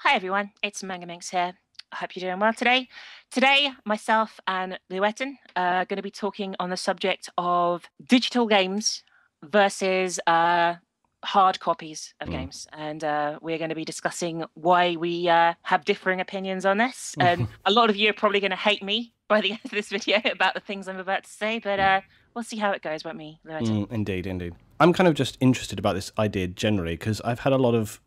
Hi everyone, it's TheRPGMinx here. I hope you're doing well today. Today, myself and Luetin are going to be talking on the subject of digital games versus hard copies of Mm. games. And we're going to be discussing why we have differing opinions on this. And a lot of you are probably going to hate me by the end of this video about the things I'm about to say, but we'll see how it goes, won't we, Luetin? Indeed, indeed. I'm kind of just interested about this idea generally because I've had a lot of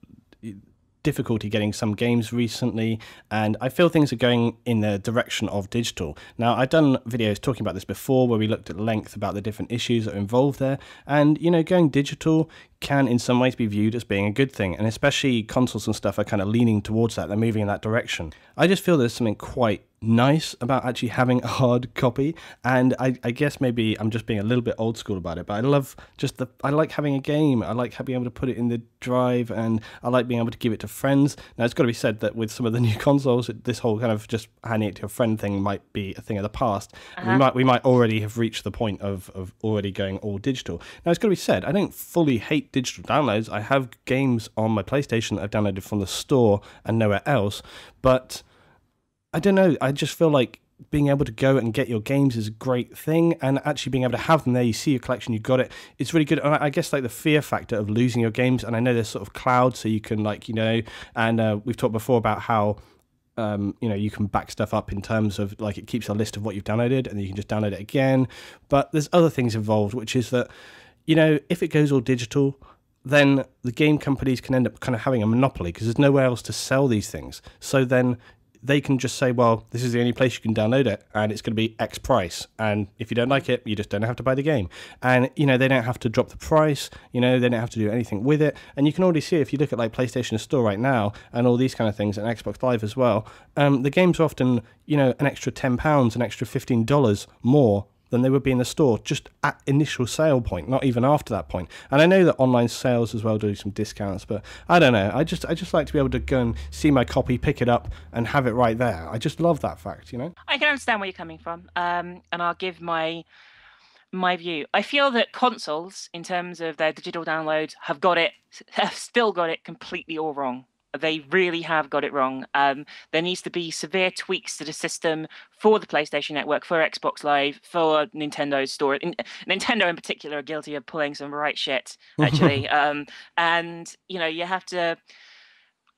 difficulty getting some games recently, and I feel things are going in the direction of digital. Now, I've done videos talking about this before where we looked at length about the different issues that are involved there, and going digital can in some ways be viewed as being a good thing, and especially consoles and stuff are kind of leaning towards that. They're moving in that direction. I just feel there's something quite nice about actually having a hard copy, and I guess maybe I'm just being a little bit old school about it, but I like having a game. I like being able to put it in the drive, and I like being able to give it to friends. Now, it's got to be said that with some of the new consoles, this whole kind of just handing it to a friend thing might be a thing of the past. We might already have reached the point of already going all digital. Now, it's got to be said, I don't fully hate digital downloads. I have games on my PlayStation that I've downloaded from the store and nowhere else, but I don't know, I just feel like being able to go and get your games is a great thing, and actually being able to have them there, you see your collection, you got it, it's really good. And I guess like the fear factor of losing your games, and I know there's sort of cloud, so you can and we've talked before about how you can back stuff up in terms of like it keeps a list of what you've downloaded and you can just download it again. But there's other things involved, which is that, if it goes all digital, then the game companies can end up kind of having a monopoly because there's nowhere else to sell these things. So then they can just say, well, this is the only place you can download it, and it's going to be X price. And if you don't like it, you just don't have to buy the game. And, they don't have to drop the price, they don't have to do anything with it. And you can already see, if you look at like PlayStation Store right now and all these kind of things, and Xbox Live as well, the games are often, an extra £10, an extra $15 more than they would be in the store just at initial sale point, not even after that point. And I know that online sales as well do some discounts, but I don't know. I just like to be able to go and see my copy, pick it up, and have it right there. I just love that fact, I can understand where you're coming from, and I'll give my view. I feel that consoles, in terms of their digital downloads, have still got it completely all wrong. They really have got it wrong. There needs to be severe tweaks to the system for the PlayStation Network, for Xbox Live, for Nintendo's store. Nintendo in particular are guilty of pulling some right shit, actually. And you have to.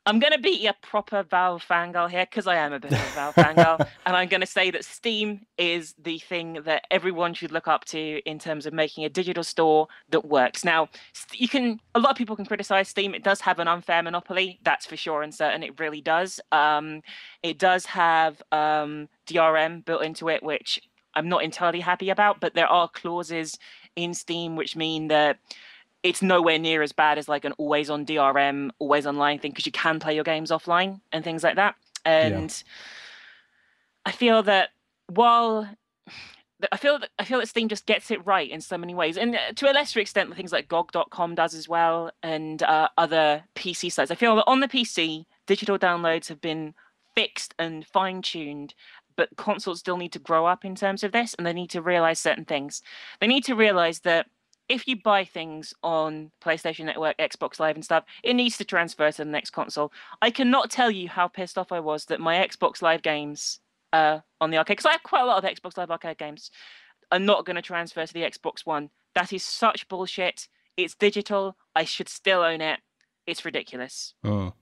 I'm going to be a proper Valve fangirl here because I am a bit of a Valve fangirl. And I'm going to say that Steam is the thing that everyone should look up to in terms of making a digital store that works. Now, a lot of people can criticize Steam. It does have an unfair monopoly, that's for sure and certain. It really does. It does have DRM built into it, which I'm not entirely happy about, but there are clauses in Steam which mean that it's nowhere near as bad as like an always on DRM, always online thing, because you can play your games offline and things like that. Yeah. And I feel that while I feel that Steam just gets it right in so many ways, and to a lesser extent, things like GOG.com does as well, and other PC sites. I feel that on the PC, digital downloads have been fixed and fine-tuned, but consoles still need to grow up in terms of this, and they need to realize certain things. They need to realize that if you buy things on PlayStation Network, Xbox Live, and stuff, it needs to transfer to the next console. I cannot tell you how pissed off I was that my Xbox Live games on the arcade, because I have quite a lot of Xbox Live arcade games, are not going to transfer to the Xbox One. That is such bullshit. It's digital. I should still own it. It's ridiculous. Mm.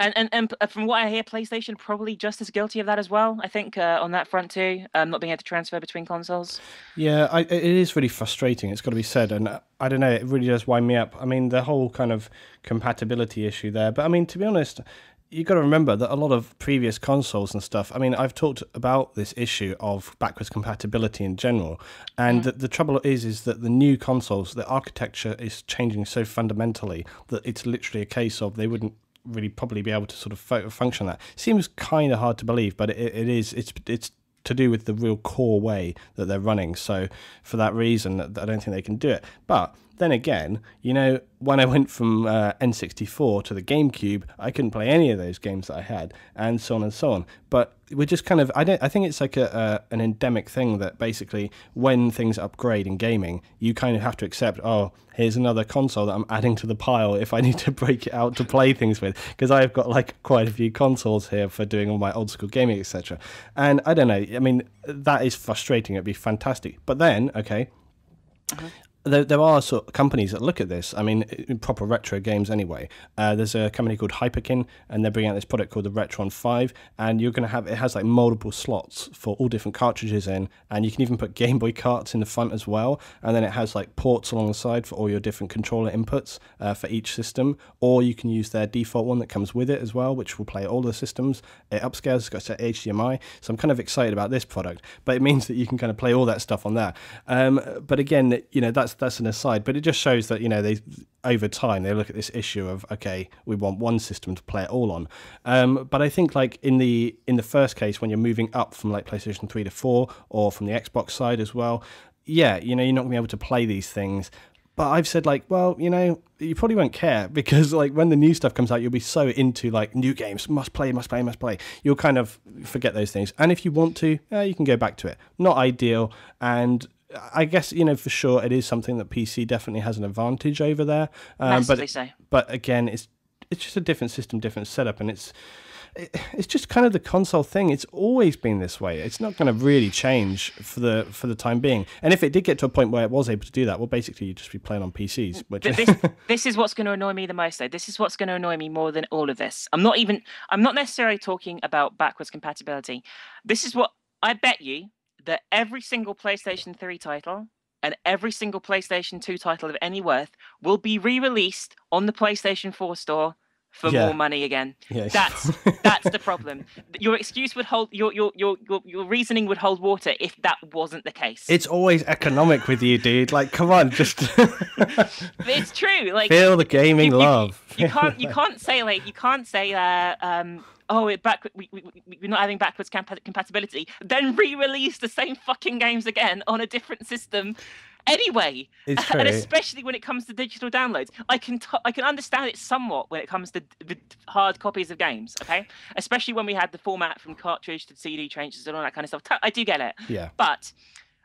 And from what I hear, PlayStation probably just as guilty of that as well. I think on that front too, not being able to transfer between consoles. Yeah, it is really frustrating, it's got to be said, and I don't know, it really does wind me up. I mean, the whole kind of compatibility issue there, but I mean, to be honest, you've got to remember that a lot of previous consoles and stuff, I mean, I've talked about this issue of backwards compatibility in general, and the trouble is that the new consoles, the architecture is changing so fundamentally that it's literally a case of they wouldn't really probably be able to sort of function that. Seems kind of hard to believe, but it's to do with the real core way that they're running. So for that reason, I don't think they can do it. But Then again, when I went from N64 to the GameCube, I couldn't play any of those games that I had, and so on and so on. But we're just kind of, I think it's like an endemic thing that basically when things upgrade in gaming, you kind of have to accept, oh, here's another console that I'm adding to the pile if I need to break it out to play things with, because I've got like quite a few consoles here for doing all my old school gaming, etc. And I don't know, I mean, that is frustrating. It'd be fantastic. But then, okay, there are sort of companies that look at this. I mean, in proper retro games anyway. There's a company called Hyperkin, and they're bringing out this product called the Retron 5, and you're going to have, it has like multiple slots for all different cartridges in, and you can even put Game Boy carts in the front as well, and then it has like ports along the side for all your different controller inputs for each system, or you can use their default one that comes with it as well, which will play all the systems. It upscales, it's got HDMI, so I'm kind of excited about this product, but it means that you can kind of play all that stuff on there. But again, that's an aside, but it just shows that they over time they look at this issue of, okay, we want one system to play it all on. But I think like in the first case, when you're moving up from like PlayStation 3 to 4, or from the Xbox side as well, you're not gonna be able to play these things. But I've said like, well, you probably won't care, because like when the new stuff comes out, you'll be so into like new games, must play. You'll kind of forget those things. And if you want to, you can go back to it. Not ideal, and I guess, for sure it is something that PC definitely has an advantage over there. But again, it's just a different system, different setup, and it's just kind of the console thing. It's always been this way. It's not going to really change for the time being. And if it did get to a point where it was able to do that, well, basically you'd just be playing on PCs. Which this is what's going to annoy me the most, though. This is what's going to annoy me more than all of this. I'm not necessarily talking about backwards compatibility. This is what I bet you that every single PlayStation 3 title and every single PlayStation 2 title of any worth will be re-released on the PlayStation 4 store for more money again. Yeah. That's the problem. Your excuse would hold, your reasoning would hold water if that wasn't the case. It's always economic with you, dude. Like, come on, just it's true. Like, feel the gaming love. You can't say oh, we're not having backwards compatibility, then re-release the same fucking games again on a different system anyway. It's true. And especially when it comes to digital downloads. I can understand it somewhat when it comes to the hard copies of games, okay? Especially when we had the format from cartridge to CD changes and all that kind of stuff. I do get it. Yeah. But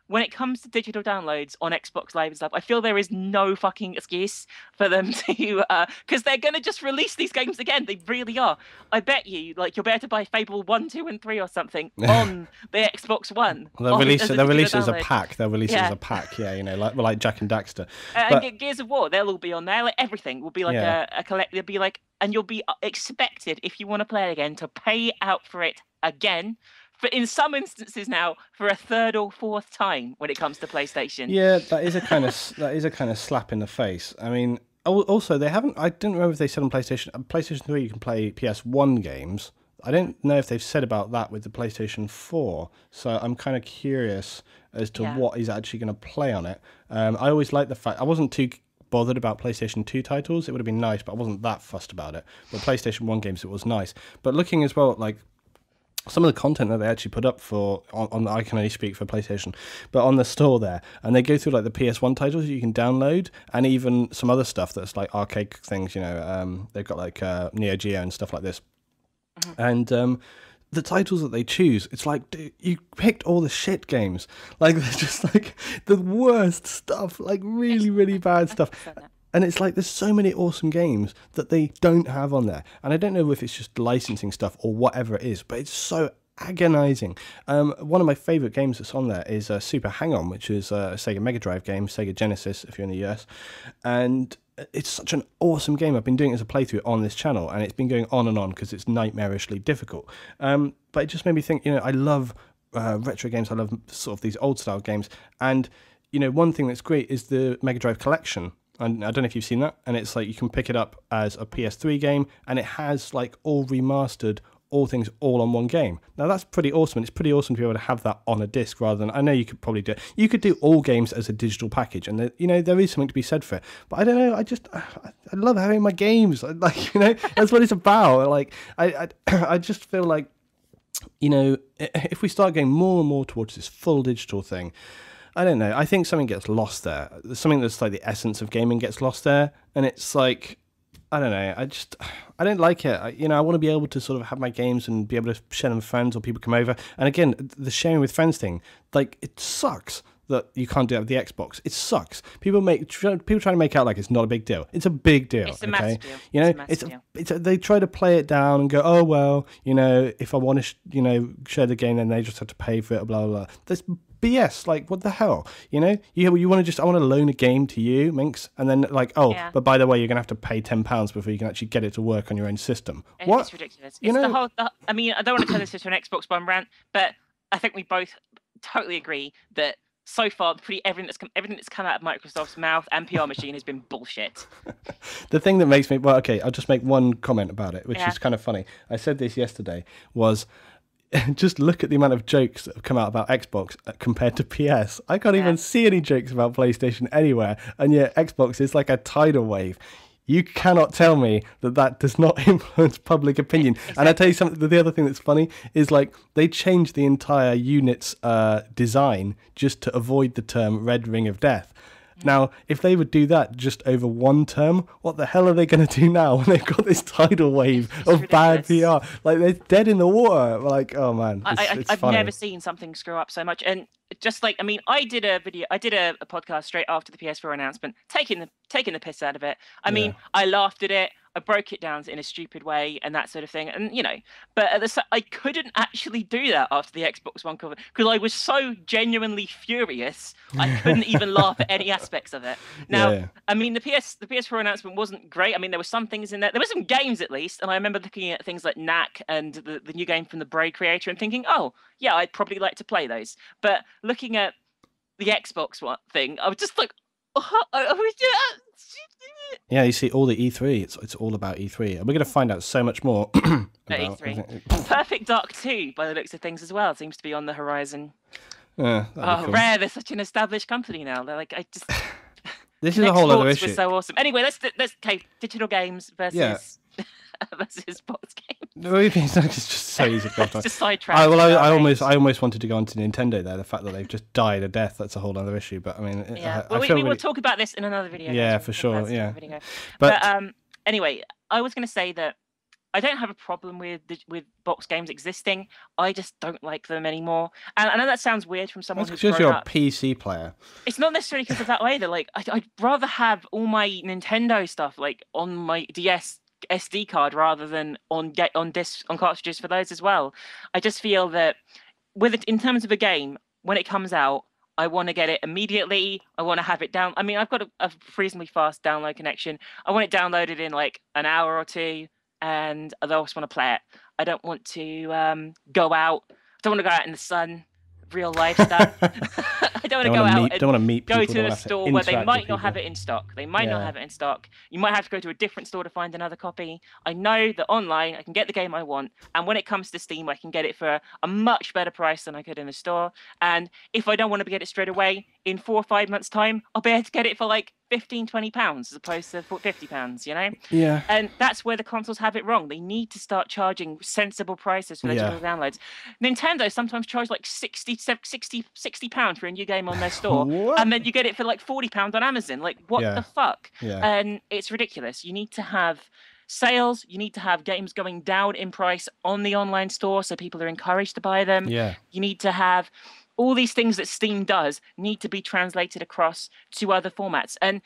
when it comes to digital downloads on Xbox Live and stuff, I feel there is no fucking excuse for them to, because they're going to just release these games again. They really are. I bet you, like, you'll be able to buy Fable 1, 2, and 3 or something on the Xbox One. They'll release it as a pack. They'll release it as a pack, like Jak and Daxter. And Gears of War, they'll all be on there. Like, everything will be like a collect. They'll be like, and you'll be expected, if you want to play it again, to pay out for it again. For in some instances now, for a third or fourth time when it comes to PlayStation. Yeah, that is a kind of slap in the face. I mean, also they haven't. I didn't remember if they said on PlayStation 3 you can play PS1 games. I don't know if they've said about that with the PlayStation 4. So I'm kind of curious as to what is actually going to play on it. I always liked the fact I wasn't too bothered about PlayStation 2 titles. It would have been nice, but I wasn't that fussed about it. But PlayStation 1 games, it was nice. But looking as well, like, some of the content that they actually put up on I can only speak for PlayStation, but on the store there, and they go through like the PS1 titles you can download, and even some other stuff that's like arcade things. They've got like Neo Geo and stuff like this, and the titles that they choose, it's like, dude, you picked all the shit games. Like, they're just like the worst stuff, like really, really bad stuff. And it's like there's so many awesome games that they don't have on there. And I don't know if it's just licensing stuff or whatever it is, but it's so agonizing. One of my favorite games that's on there is Super Hang-On, which is a Sega Mega Drive game, Sega Genesis if you're in the US. And it's such an awesome game. I've been doing it as a playthrough on this channel, and it's been going on and on because it's nightmarishly difficult. But it just made me think, I love retro games. I love sort of these old style games. And, one thing that's great is the Mega Drive collection. And I don't know if you've seen that, and it's like you can pick it up as a PS3 game, and it has like all remastered, all things all on one game. Now that's pretty awesome, and it's pretty awesome to be able to have that on a disc rather than, I know you could probably do it. You could do all games as a digital package, and there is something to be said for it. But I don't know, I love having my games, like, that's what it's about. Like, I just feel like, if we start going more and more towards this full digital thing, I don't know. I think something gets lost there. There's something that's like the essence of gaming gets lost there, and it's like, I don't know. I don't like it. I want to be able to sort of have my games and be able to share them with friends or people come over. And again, the sharing with friends thing, like, it sucks that you can't do that with the Xbox. It sucks. People try to make out like it's not a big deal. It's a big deal. It's a massive deal. They try to play it down and go, oh well, if I want to, share the game, then they just have to pay for it. Blah blah blah. That's BS. Like, what the hell? You want to I want to loan a game to you, Minx, and then like, but by the way, you're gonna have to pay £10 before you can actually get it to work on your own system. What? It's ridiculous. It's the whole. I mean, I don't want to turn this into an Xbox One rant, but I think we both totally agree that so far, everything that's come out of Microsoft's mouth and PR machine has been bullshit. The thing that makes me I'll just make one comment about it, which is kind of funny. I said this yesterday. Was just look at the amount of jokes that have come out about Xbox compared to PS. I can't even see any jokes about PlayStation anywhere, and yet Xbox is like a tidal wave. You cannot tell me that does not influence public opinion. Exactly. And I tell you something, the other thing that's funny is like they changed the entire unit's design just to avoid the term Red Ring of Death. Now, if they would do that just over one term, what the hell are they going to do now when they've got this tidal wave of ridiculous. Bad PR? Like, they're dead in the water. Like, oh man, I've never seen something screw up so much. And just like, I mean, I did a podcast straight after the PS4 announcement, taking the piss out of it. I mean, I laughed at it. I broke it down in a stupid way and that sort of thing. And, but I couldn't actually do that after the Xbox One cover because I was so genuinely furious. I couldn't even laugh at any aspects of it. Now, I mean, the PS4 announcement wasn't great. I mean, there were some things in there. There were some games at least. And I remember looking at things like Knack and the new game from the Bray creator and thinking, oh, yeah, I'd probably like to play those. But looking at the Xbox One thing, I was just like, yeah, you see, all the E3, it's all about E3, and we're going to find out so much more about E3. Perfect Dark 2, by the looks of things as well, seems to be on the horizon. Cool. Rare, they're such an established company now. They're like, this is a whole other issue. Was so awesome. Anyway, let's digital games versus versus sports games. No, it's just so easy to go off. Just sidetrack. I almost wanted to go on to Nintendo there. The fact that they've just died a death, that's a whole other issue. But I mean, we will talk about this in another video. Yeah, for sure. Yeah. But anyway, I was going to say that I don't have a problem with box games existing. I just don't like them anymore. And I know that sounds weird from someone who's grown up. Because you're a PC player. It's not necessarily because of that either. Like, I'd rather have all my Nintendo stuff like on my DS SD card rather than on cartridges for those as well. I just feel that in terms of a game, when it comes out, I want to get it immediately. I want to have it down. I mean, I've got a reasonably fast download connection. I want it downloaded in like an hour or two, and I also want to play it. I don't want to go out. I don't want to go out in the sun, real life stuff. I don't want to go out and go to a store where they might not have it in stock. They might not have it in stock. You might have to go to a different store to find another copy. I know that online I can get the game I want, and when it comes to Steam, I can get it for a much better price than I could in the store. And if I don't want to get it straight away, in 4 or 5 months' time, I'll be able to get it for like £15-20 as opposed to £50, Yeah. And that's where the consoles have it wrong. They need to start charging sensible prices for digital downloads. Nintendo sometimes charge like £60 for a new game on their store, and then you get it for like £40 on Amazon. Like, what the fuck? And it's ridiculous. You need to have sales. You need to have games going down in price on the online store so people are encouraged to buy them. You need to have all these things that Steam does need to be translated across to other formats. And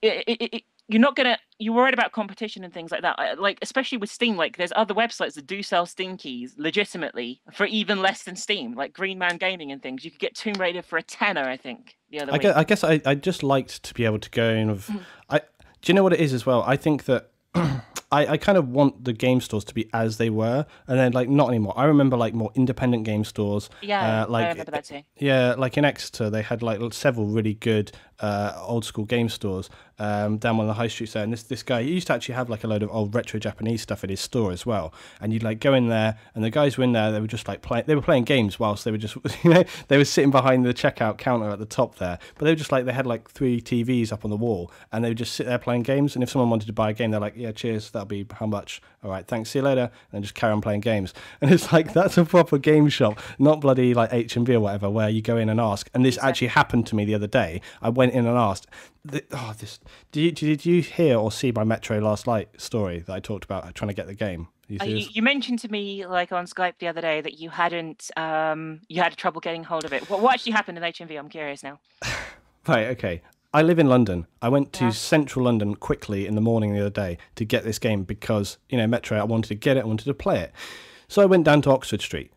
you're worried about competition and things like that. Like, especially with Steam, like there's other websites that do sell Steam keys legitimately for even less than Steam, like Green Man Gaming and things. You could get Tomb Raider for £10, I think, the other week. I guess I just liked to be able to go in with... do you know what it is as well? I think that I kind of want the game stores to be as they were, and then like not anymore. I remember like more independent game stores. Yeah, I remember that too. Yeah, like in Exeter, they had like several really good old school game stores down one of the high streets there. And this guy, he used to actually have like a load of old retro Japanese stuff in his store as well. And you'd like go in there, and the guys were in there. They were just like playing. They were playing games whilst they were just, they were sitting behind the checkout counter at the top there. But they were just like, they had like 3 TVs up on the wall, and they would just sit there playing games. And if someone wanted to buy a game, they're like, yeah, cheers, that'll be how much? All right, thanks, see you later. And then just carry on playing games. And it's like, that's a proper game shop, not bloody like HMV or whatever, where you go in and ask. And this actually happened to me the other day. I went in and asked, did you hear or see my Metro Last Light story that I talked about trying to get the game? You mentioned to me like on Skype the other day that you hadn't you had trouble getting hold of it. What actually happened in HMV? I'm curious now. Right, okay. I live in London. I went to central London quickly in the morning the other day to get this game because, Metro, I wanted to get it, I wanted to play it. So I went down to Oxford Street,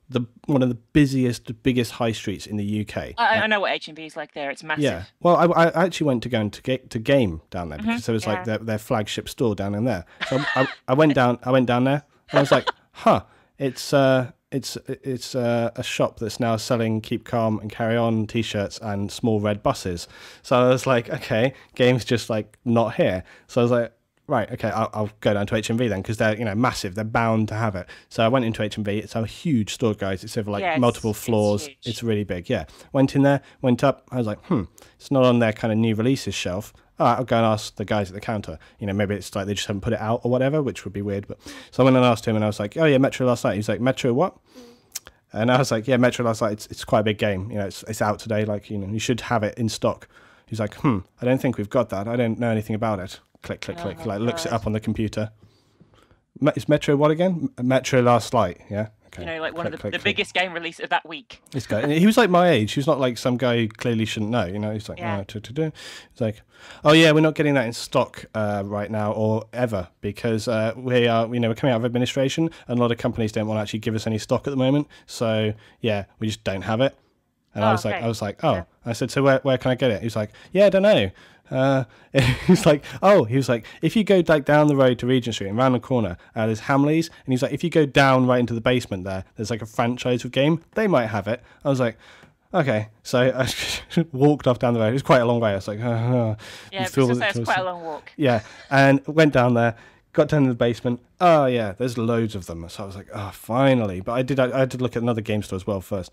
one of the biggest high streets in the UK. I know what HMV is like there. It's massive. Yeah. Well, I actually went to go to Game down there because there was like their flagship store down in there. So I went down there and I was like, it's a shop that's now selling Keep Calm and Carry On t-shirts and small red buses. So I was like, okay, Game's just like not here. So I was like, right, okay, I'll go down to HMV then because they're massive. They're bound to have it. So I went into HMV. It's a huge store, guys. It's over like multiple floors. It's really big. Yeah. Went in there, went up. I was like, it's not on their kind of new releases shelf. All right, I'll go and ask the guys at the counter. Maybe it's like they just haven't put it out or whatever, which would be weird. But so I went and asked him, and I was like, oh yeah, Metro Last Night. He was like, Metro what? And I was like, yeah, Metro Last Night. It's quite a big game. It's out today. Like, you should have it in stock. He's like, I don't think we've got that. I don't know anything about it. Click, click, click. Like, looks it up on the computer. Is Metro what again? Metro Last Light. Yeah. Okay. Like one of the biggest game release of that week. This guy, he was like my age. He was not like some guy who clearly shouldn't know. He's like, He's like, oh yeah, we're not getting that in stock right now or ever because we're coming out of administration and a lot of companies don't want to actually give us any stock at the moment. So yeah, we just don't have it. And I was like, oh. Yeah. I said, so where can I get it? He was like, yeah, I don't know. He was like, if you go like down the road to Regent Street and round the corner, there's Hamleys, and he's like, if you go down right into the basement there's like a franchise of game. They might have it. I was like, okay. So I walked off down the road. It was quite a long way. I was like, yeah, it's quite a long walk. Yeah, and went down there. Got down to the basement. Oh yeah, there's loads of them. So I was like, oh, finally. But I did look at another game store as well first.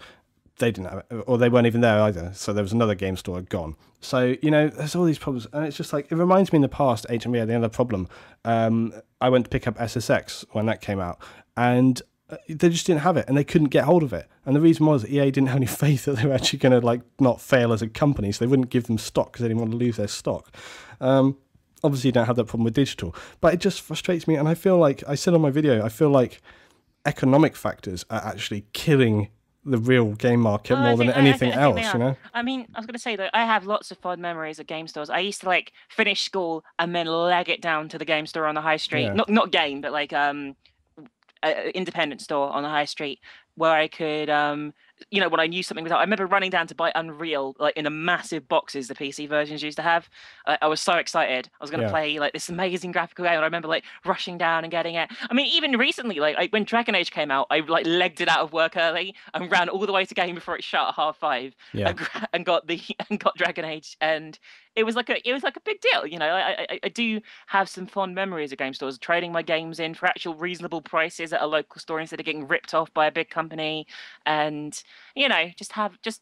They didn't have it, or they weren't even there either. So there was another game store gone. So there's all these problems, and it's just like it reminds me in the past. HMV had the other problem. I went to pick up SSX when that came out, and they just didn't have it, and they couldn't get hold of it. And the reason was EA didn't have any faith that they were actually going to like not fail as a company, so they wouldn't give them stock because they didn't want to lose their stock. Obviously, you don't have that problem with digital, but it just frustrates me. And I feel like I said on my video, I feel like economic factors are actually killing the real game market more than anything else, I mean, I was going to say that I have lots of fond memories of game stores. I used to like finish school and then leg it down to the game store on the high street. Yeah. Not game, but like independent store on the high street where I could when I knew something was out. I remember running down to buy Unreal, like in the massive boxes the PC versions used to have. I was so excited. I was going to play like this amazing graphical game, and I remember like rushing down and getting it. I mean, even recently, like when Dragon Age came out, I like legged it out of work early and ran all the way to game before it shut at 5:30. Yeah. And got Dragon Age, and it was like a big deal. I do have some fond memories of game stores, trading my games in for actual reasonable prices at a local store instead of getting ripped off by a big company, and just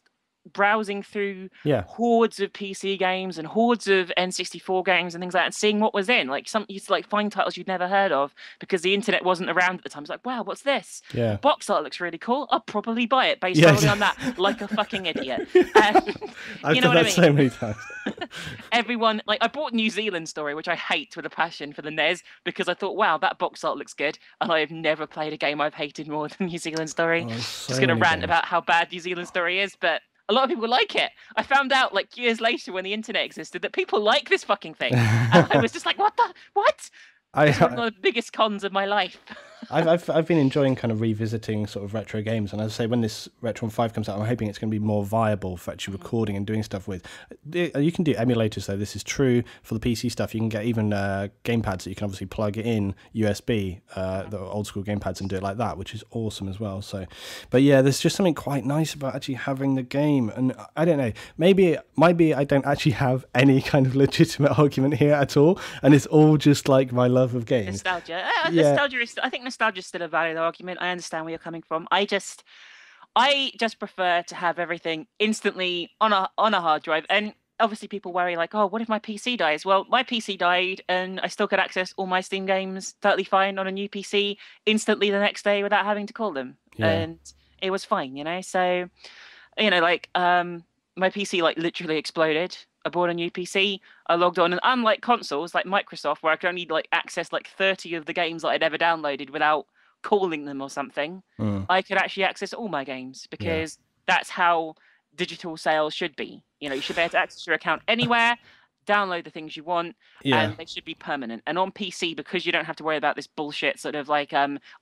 browsing through hordes of PC games and hordes of N64 games and things like that, and seeing what was in. Like you used to like find titles you'd never heard of because the internet wasn't around at the time. It's like, wow, what's this? Yeah. Box art looks really cool. I'll probably buy it based solely on that, like a fucking idiot. I've done that so many times. Everyone, like I bought New Zealand Story, which I hate with a passion for the NES because I thought, wow, that box art looks good, and I have never played a game I've hated more than New Zealand Story. Just gonna rant about how bad New Zealand Story is, but a lot of people like it. I found out like years later when the internet existed that people like this fucking thing. And I was just like, what? It's one of the biggest cons of my life. I've been enjoying kind of revisiting sort of retro games, and as I say, when this Retron 5 comes out, I'm hoping it's going to be more viable for actually recording and doing stuff with. You can do emulators though. This is true for the PC stuff. You can get even gamepads that you can obviously plug in USB, the old school gamepads, and do it like that, which is awesome as well. So, but yeah, there's just something quite nice about actually having the game, and I don't know, maybe I don't actually have any kind of legitimate argument here at all, and it's all just like my love of games. Nostalgia. Yeah. Nostalgia is. I think nostalgia is still a valid argument. I understand where you're coming from. I just prefer to have everything instantly on a hard drive. And obviously, people worry like, oh, what if my PC dies? Well, my PC died, and I still could access all my Steam games totally fine on a new PC instantly the next day without having to call them, Yeah. and it was fine, you know. So, you know, like my PC like literally exploded. I bought a new PC. I logged on, and unlike consoles like Microsoft, where I could only like access like 30 of the games that I'd ever downloaded without calling them or something, I could actually access all my games because that's how digital sales should be. You know, you should be able to access your account anywhere, download the things you want, and they should be permanent. And on PC, because you don't have to worry about this bullshit sort of like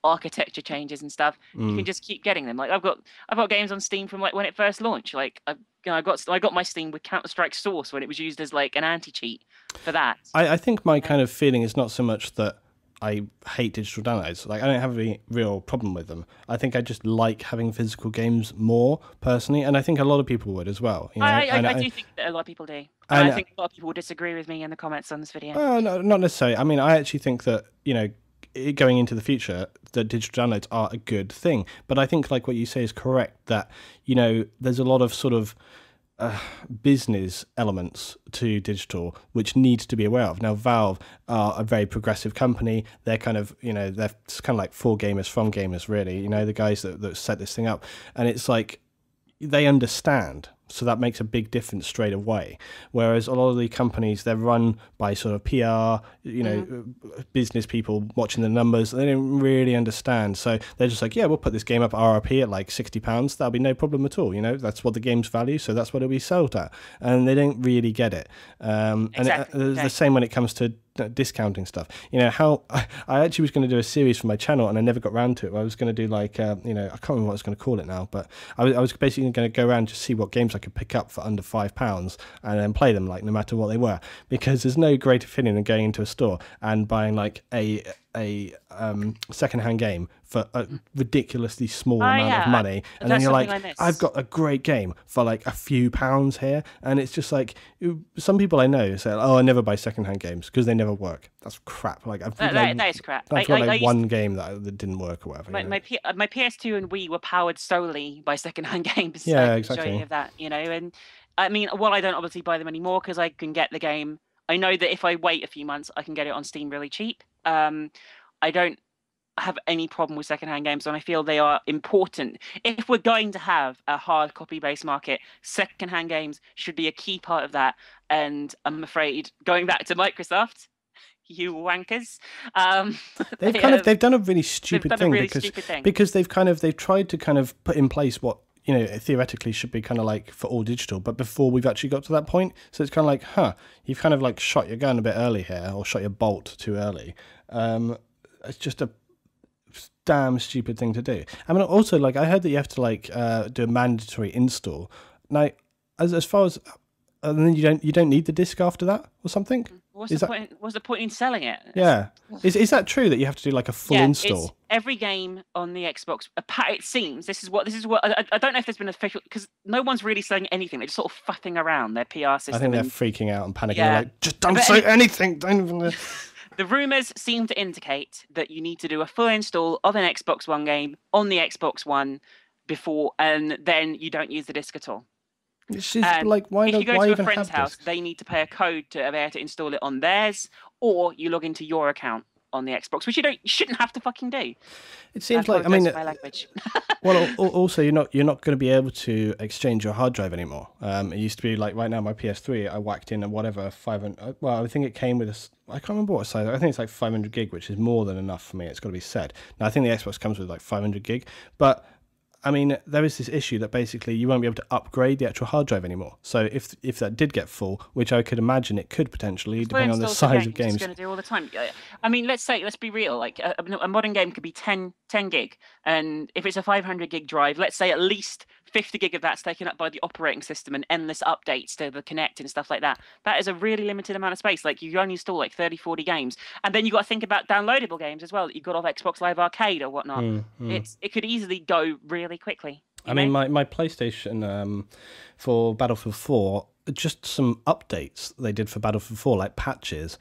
architecture changes and stuff, you can just keep getting them. Like I've got games on Steam from like when it first launched. Like I got my Steam with Counter-Strike Source when it was used as like an anti-cheat for that. I think my kind of feeling is not so much that I hate digital downloads. Like I don't have any real problem with them. I think I just like having physical games more personally, and I think a lot of people would as well. You know? I do think that a lot of people do. And I think a lot of people will disagree with me in the comments on this video. No, not necessarily. I mean, I actually think that, you know, going into the future, that digital downloads are a good thing. But I think like what you say is correct, that, you know, there's a lot of sort of business elements to digital which needs to be aware of. Now, Valve are a very progressive company. They're kind of, you know, they're kind of like for gamers from gamers, really. You know, the guys that set this thing up, and it's like they understand. So that makes a big difference straight away. Whereas a lot of the companies, they're run by sort of PR, you know, business people watching the numbers. They don't really understand. So they're just like, yeah, we'll put this game up RRP at like £60. That'll be no problem at all. You know, that's what the game's value. So that's what it'll be sold at. And they don't really get it. Exactly. And the same when it comes to discounting stuff. You know, how I actually was going to do a series for my channel and I never got around to it. I was going to do like, you know, I can't remember what I was going to call it now, but I was basically going to go around to see what games I could pick up for under £5 and then play them, like no matter what they were, because there's no greater feeling than going into a store and buying like a second-hand game for a ridiculously small amount of money, and then you're like, I've got a great game for like a few pounds here, and it's just like, some people I know say, oh, I never buy second-hand games because they never work. That's crap. Like that is crap. I've got like one game that didn't work or whatever. My PS2 and Wii were powered solely by second-hand games. Yeah, so exactly. of that, you know, and I mean, well, I don't obviously buy them anymore because I can get the game. I know that if I wait a few months, I can get it on Steam really cheap. I don't have any problem with secondhand games, and I feel they are important. If we're going to have a hard copy-based market, secondhand games should be a key part of that. And I'm afraid, going back to Microsoft, you wankers, they've done a really stupid thing because they've tried to kind of put in place what, you know, theoretically should be kind of like for all digital, but before we've actually got to that point. So it's kind of like, you've kind of like shot your gun a bit early here, or shot your bolt too early. It's just a damn stupid thing to do. I mean, also, like, I heard that you have to like do a mandatory install. Now, as far as and then you don't need the disc after that or something. What's the point in selling it? Yeah, is that true that you have to do like a full install? It's every game on the Xbox. It seems this is what I don't know if there's been official, because no one's really saying anything. They're just sort of faffing around their PR system. I think they're freaking out and panicking. Yeah. They're like, just don't say anything. Don't even. The rumors seem to indicate that you need to do a full install of an Xbox One game on the Xbox One before, and then you don't use the disc at all. It's just like, why if not? You go to a friend's house, they need to pay a code to be able to install it on theirs, or you log into your account on the Xbox, which you shouldn't have to fucking do. It seems like, I mean, well, also you're not going to be able to exchange your hard drive anymore. It used to be like, right now my PS3, I whacked in a whatever 500. Well, I think it came with I can't remember what size. I think it's like 500 gig, which is more than enough for me. It's got to be said. Now I think the Xbox comes with like 500 gig, but I mean, there is this issue that basically you won't be able to upgrade the actual hard drive anymore. So if that did get full, which I could imagine it could potentially, depending on the size of games. It's going to do all the time. I mean, let's be real. Like a modern game could be 10 gig, and if it's a 500 gig drive, let's say at least 50 gig of that's taken up by the operating system and endless updates to the Kinect and stuff like that. That is a really limited amount of space. Like you only install like 30, 40 games, and then you got to think about downloadable games as well that you got off Xbox Live Arcade or whatnot. It could easily go really quickly. I mean, my PlayStation for Battlefield 4, just some updates they did for Battlefield 4, like patches.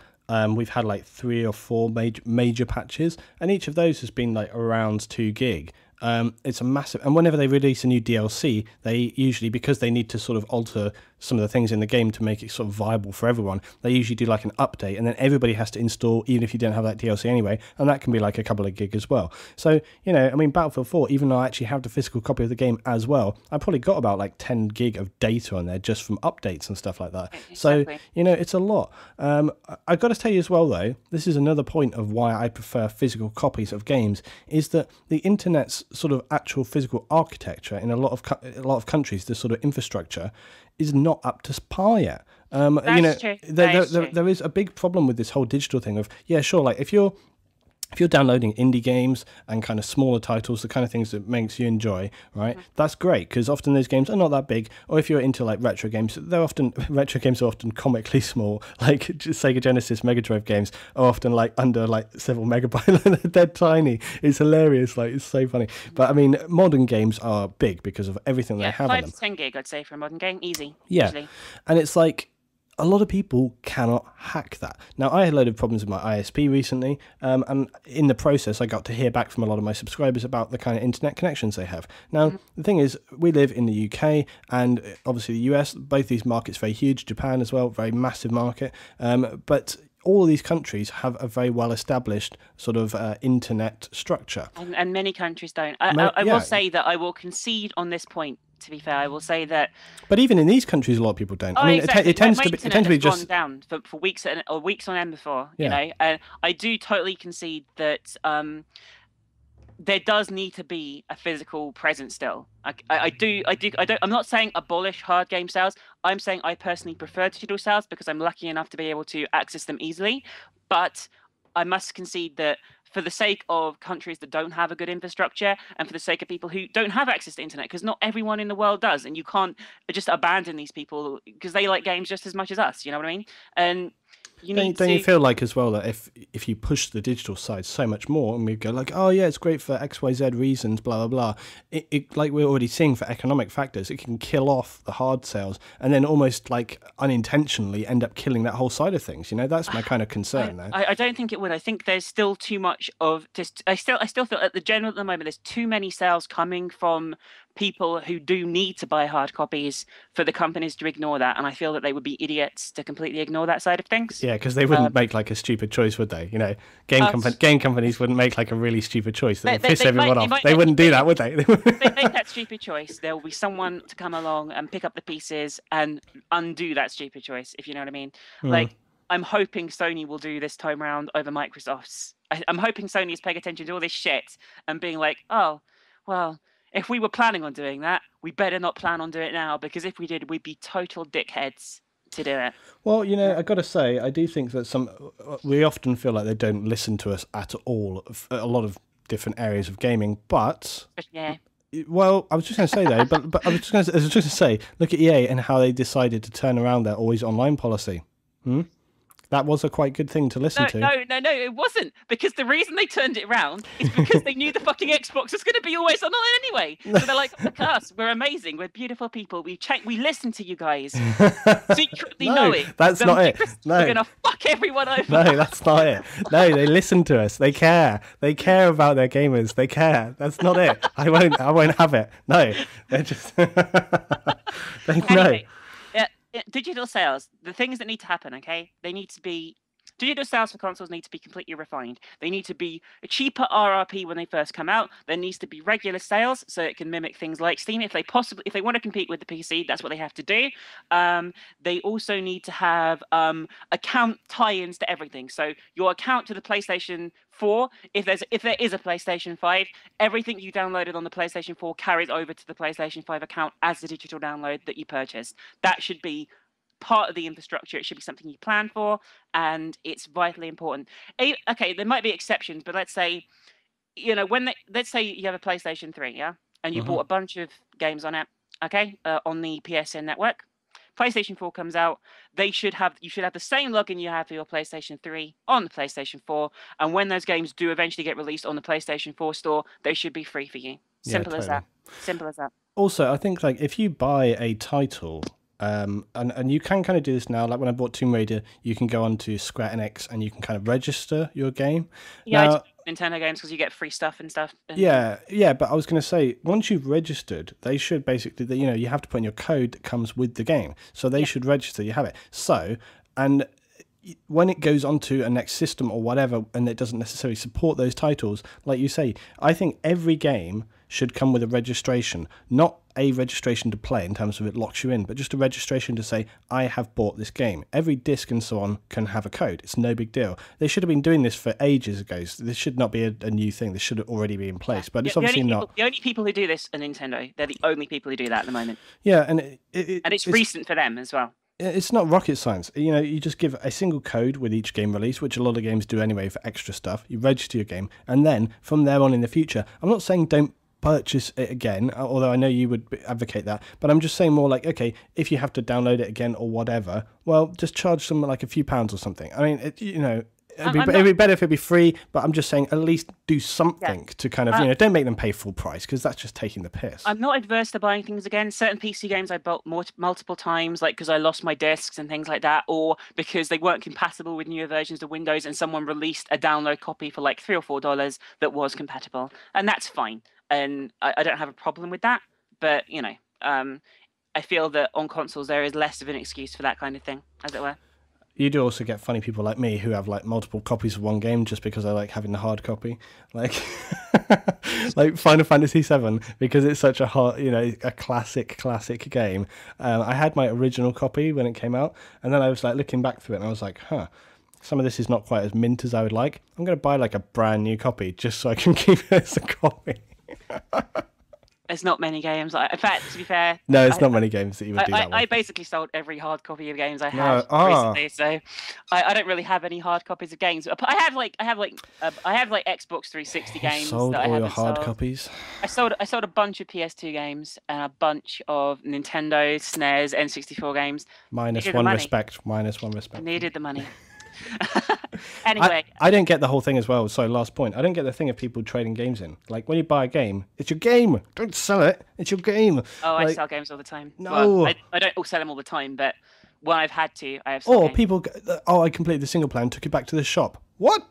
We've had like 3 or 4 major patches, and each of those has been like around 2 gig. It's a massive, and whenever they release a new DLC, they usually, because they need to sort of alter some of the things in the game to make it sort of viable for everyone, they usually do like an update, and then everybody has to install, even if you don't have that DLC anyway, and that can be like a couple of gig as well. So, you know, I mean, Battlefield 4, even though I actually have the physical copy of the game as well, I probably got about like 10 gig of data on there just from updates and stuff like that. Exactly. So, you know, it's a lot. I've got to tell you as well, though, this is another point of why I prefer physical copies of games, is that the internet's sort of actual physical architecture in a lot of countries, the sort of infrastructure, is not up to par yet. You know, there is a big problem with this whole digital thing of, yeah, sure, like if you're downloading indie games and kind of smaller titles, the kind of things that makes you enjoy, right? That's great, because often those games are not that big. Or if you're into like retro games, retro games are often comically small. Like Sega Genesis Mega Drive games are often like under like several megabytes. They're tiny. It's hilarious. Like, it's so funny. But I mean, modern games are big because of everything they have on them. 5 to 10 gig, I'd say, for a modern game, easy. Yeah, usually. And it's like, a lot of people cannot hack that. Now, I had a load of problems with my ISP recently, and in the process, I got to hear back from a lot of my subscribers about the kind of internet connections they have. Now, the thing is, we live in the UK and obviously the US. Both these markets very huge. Japan as well, very massive market. But all of these countries have a very well-established sort of internet structure. And many countries don't. I will say that I will concede on this point. To be fair, I will say that. But even in these countries, a lot of people don't. I mean, exactly. it tends to be just gone down for weeks or weeks on end before. Yeah. You know, and I do totally concede that there does need to be a physical presence still. I don't. I'm not saying abolish hard game sales. I'm saying I personally prefer digital sales because I'm lucky enough to be able to access them easily. But I must concede that, for the sake of countries that don't have a good infrastructure and for the sake of people who don't have access to internet, because not everyone in the world does, and you can't just abandon these people because they like games just as much as us, you know what I mean? And don't you feel like as well that if you push the digital side so much more, and we go like, oh yeah, it's great for XYZ reasons, blah blah blah, it like we're already seeing for economic factors, it can kill off the hard sales and then almost like unintentionally end up killing that whole side of things. You know, that's my kind of concern there. I don't think it would. I think there's still too much of just. I still feel at the moment there's too many sales coming from people who do need to buy hard copies for the companies to ignore that, and I feel that they would be idiots to completely ignore that side of things. Yeah, because they wouldn't make like a stupid choice, would they? You know, game companies wouldn't make like a really stupid choice that would piss everyone off. They wouldn't do that, would they? If they make that stupid choice, there will be someone to come along and pick up the pieces and undo that stupid choice, if you know what I mean. Like, I'm hoping Sony will do this time round over Microsoft's. I'm hoping Sony is paying attention to all this shit and being like, oh, well, if we were planning on doing that, we better not plan on doing it now, because if we did, we'd be total dickheads to do it. Well, you know, I got to say, I do think that we often feel like they don't listen to us at all, a lot of different areas of gaming, but... Yeah. Well, I was just going to say though, but I was just going to say, look at EA and how they decided to turn around their always online policy. That was a quite good thing to listen to. No, it wasn't. Because the reason they turned it around is because they knew the fucking Xbox was going to be always online anyway. So they're like, look at us, we're amazing, we're beautiful people, we listen to you guys. Secretly knowing that's not it. No. We're going to fuck everyone over. No, that's not it. No, they listen to us. They care. They care about their gamers. They care. That's not it. I won't have it. No. They're just... Anyway. Digital sales, the things that need to happen, okay? They need to be Digital sales for consoles need to be completely refined. They need to be a cheaper RRP when they first come out. There needs to be regular sales so it can mimic things like Steam. If they want to compete with the PC, that's what they have to do. They also need to have account tie-ins to everything. So your account to the PlayStation 4, if there is a PlayStation 5, everything you downloaded on the PlayStation 4 carries over to the PlayStation 5 account as the digital download that you purchased. That should be part of the infrastructure. It should be something you plan for, and it's vitally important. Okay, there might be exceptions, but let's say, let's say you have a PlayStation 3, yeah, and you bought a bunch of games on it, okay, on the PSN network. PlayStation 4 comes out, you should have the same login you have for your PlayStation 3 on the PlayStation 4, and when those games do eventually get released on the PlayStation 4 store, they should be free for you. Simple as that. Simple as that. Also, I think like if you buy a title, and you can kind of do this now. Like when I bought Tomb Raider, you can go onto Square Enix and you can kind of register your game. Yeah, now, Nintendo games because you get free stuff and stuff. Yeah. But I was going to say, once you've registered, they should basically, you have to put in your code that comes with the game. So they should register. You have it. So, and when it goes onto a next system or whatever, and it doesn't necessarily support those titles, like you say, I think every game should come with a registration, not a registration to play in terms of it locks you in, but just a registration to say, I have bought this game. Every disc and so on can have a code. It's no big deal. They should have been doing this for ages ago. This should not be a new thing. This should already be in place, but it's obviously not. The only people who do this are Nintendo. They're the only people who do that at the moment. Yeah, and and it's recent for them as well. It's not rocket science. You just give a single code with each game release, which a lot of games do anyway for extra stuff. You register your game, and then from there on in the future, I'm not saying don't purchase it again, although I know you would advocate that, but I'm just saying more like, okay, if you have to download it again or whatever, well, just charge them like a few pounds or something. I mean, it'd be better if it'd be free, but I'm just saying at least do something to kind of, don't make them pay full price, because that's just taking the piss. I'm not adverse to buying things again. Certain PC games I bought multiple times, like because I lost my discs and things like that, or because they weren't compatible with newer versions of Windows and someone released a download copy for like $3 or $4 that was compatible, and that's fine. And I don't have a problem with that, but I feel that on consoles there is less of an excuse for that kind of thing, as it were. You do also get funny people like me who have like multiple copies of one game just because I like having the hard copy, like like Final Fantasy VII, because it's such a hard, a classic game. I had my original copy when it came out, and then I was like looking back through it, and I was like, some of this is not quite as mint as I would like. I'm going to buy like a brand new copy just so I can keep it as a copy. There's not many games. In fact, to be fair, no, it's not many games that you would do that. I basically sold every hard copy of games I had recently, so I don't really have any hard copies of games. I have Xbox 360 games. Sold that all your hard copies. I sold a bunch of PS2 games and a bunch of Nintendo, SNES, N64 games. Minus one respect. I needed the money. Anyway, I don't get the whole thing as well. So last point, I don't get the thing of people trading games in. Like when you buy a game, it's your game. Don't sell it. It's your game. Oh, I sell games all the time. No, well, I don't sell them all the time, but when I've had to, I have. Or people, I completed the single plan, took it back to the shop. What?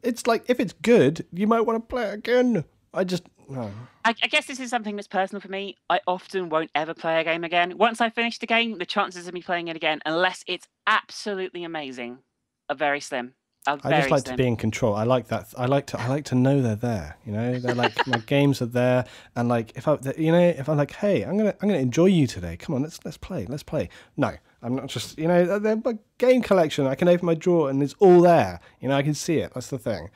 It's like if it's good, you might want to play it again. I guess this is something that's personal for me. I often won't ever play a game again. Once I finish the game, the chances of me playing it again, unless it's absolutely amazing, are very slim. I just like to be in control. I like that. I like to know they're there. They're like my games are there, and like if I'm like, hey, I'm gonna enjoy you today. Come on, let's play. No, I'm not just they're my game collection. I can open my drawer and it's all there. I can see it. That's the thing.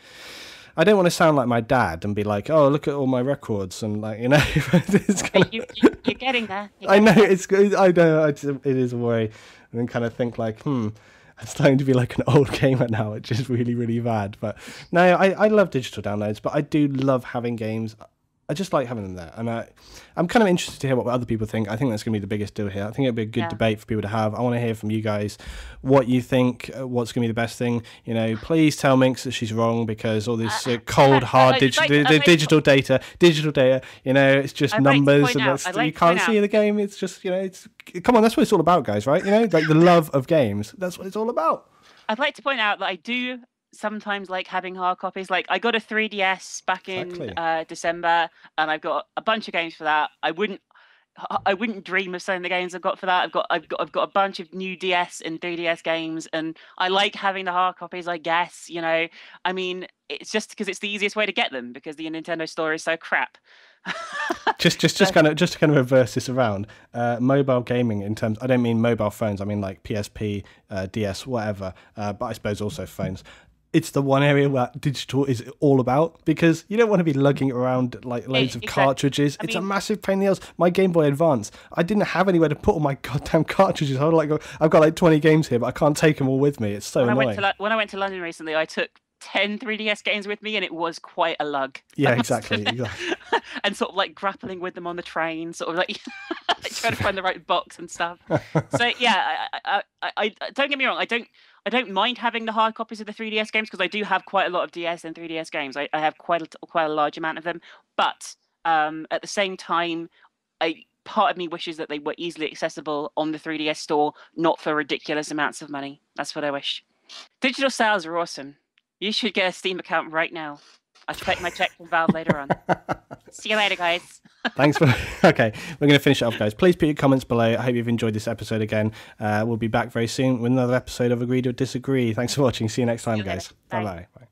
I don't want to sound like my dad and be like, oh, look at all my records and like it's kind of... You're getting there. I know it's good. I know it is a worry, and then kind of think like, I'm starting to be like an old gamer now, which is really, really bad. But no, I love digital downloads, but I do love having games. I just like having them there. And I'm kind of interested to hear what other people think. I think that's going to be the biggest deal here. I think it'll be a good debate for people to have. I want to hear from you guys what you think, what's going to be the best thing. Please tell Minx that she's wrong, because all this cold, hard digital data, it's just numbers and you can't see the game. It's just, come on, that's what it's all about, guys, right? Like the love of games. That's what it's all about. I'd like to point out that I do sometimes like having hard copies. Like I got a 3DS back in December, and I've got a bunch of games for that. I wouldn't, I wouldn't dream of selling the games I've got for that. I've got a bunch of new DS and 3DS games, and I like having the hard copies, I guess, you know. I mean, it's just because it's the easiest way to get them because the Nintendo store is so crap. So Just to kind of reverse this around, mobile gaming in terms, I don't mean mobile phones, I mean like PSP, DS, whatever, but I suppose also phones. It's the one area where digital is all about, because you don't want to be lugging around like loads of exactly. cartridges. I It's a mean, massive pain in the ass. My Game Boy Advance, I didn't have anywhere to put all my goddamn cartridges. I've got like 20 games here, but I can't take them all with me. It's so annoying. when I went to London recently, I took 10 3DS games with me, and it was quite a lug. Yeah, I must exactly. admit. And sort of like grappling with them on the train, sort of like, like trying to find the right box and stuff. So yeah, I don't get me wrong, I don't mind having the hard copies of the 3DS games because I do have quite a lot of DS and 3DS games. I have quite a large amount of them, but at the same time, I part of me wishes that they were easily accessible on the 3DS store, not for ridiculous amounts of money. That's what I wish. Digital sales are awesome. You should get a Steam account right now. I'll collect my check from Valve later on. See you later, guys. Thanks for. Okay, we're going to finish it off, guys. Please put your comments below. I hope you've enjoyed this episode again. We'll be back very soon with another episode of Agreed or Disagree. Thanks for watching. See you next time, See you later. guys. Bye. Bye bye.